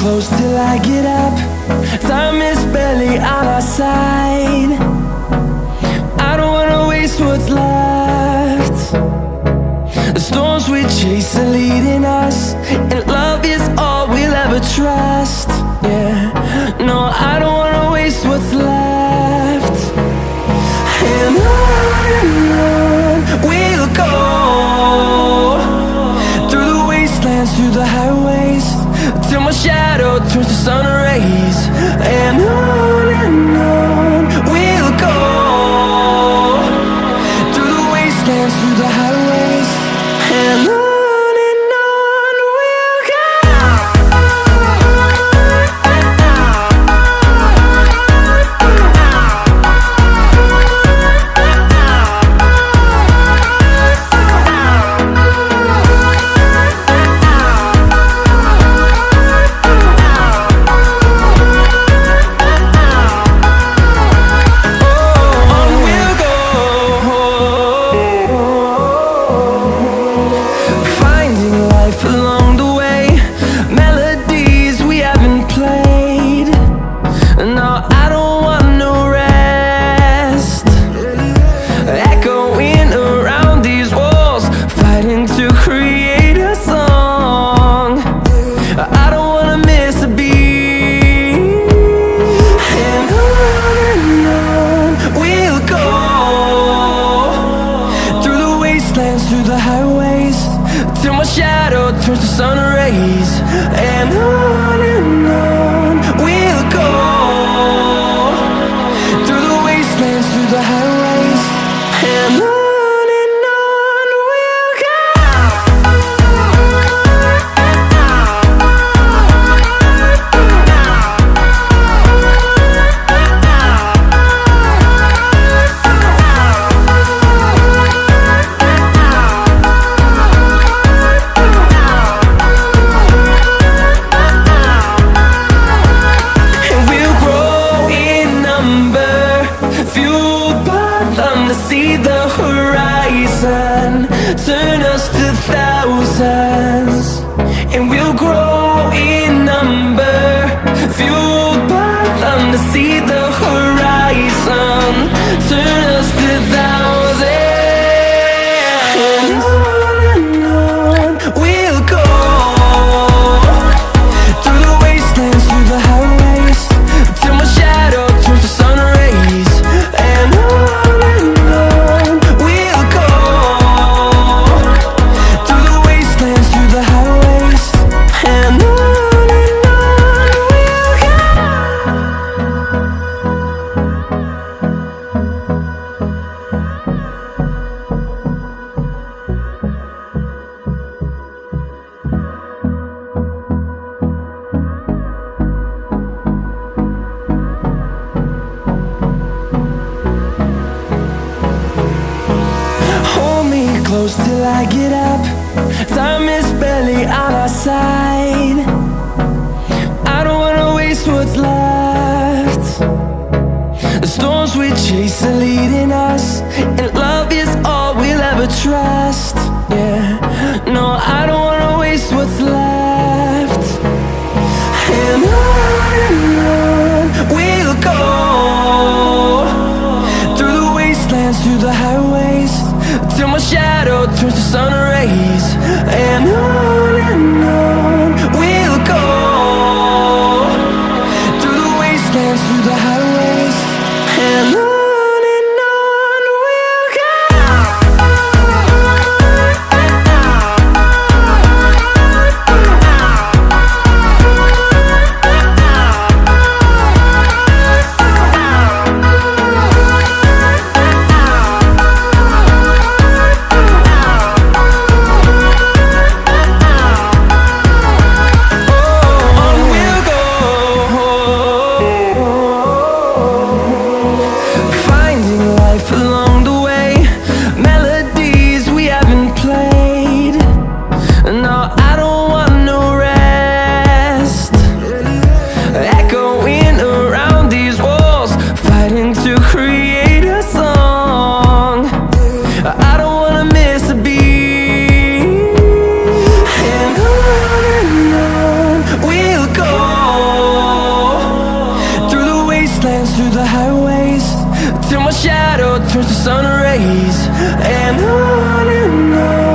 close till I get up. Time is barely on our side. I don't wanna waste what's left. The storms we chase are leading us, and love is all we'll ever trust. Yeah, no, I don't wanna waste what's left. And on we'll go, through the wastelands, through the highways, till my shadow turns to sun rays. And on we'll go, through the wastelands, through the highways, and on we'll go. Through the highways, till my shadow turns to sun rays. And on we'll go, through the wastelands, through the highways, and on we'll go. See the horizon, turn us to thousands, and we'll grow in number, fueled by them. To see the horizon, turn us to thousands, and on we'll go, through the wastelands, through the highways, till my shadow turns to sun rays. And on close till I get up. Time is barely on our side. I don't wanna waste what's left. The storms we chase are leading us, and love is all we'll ever trust. Yeah, no, I don't wanna waste what's left. And on we'll go, through the wastelands, through the highways, till my shadow turns to sun rays. And on we'll go, through the wastelands, through the highways, and on. wastelands through the highways, till my shadow turns to sun rays. And on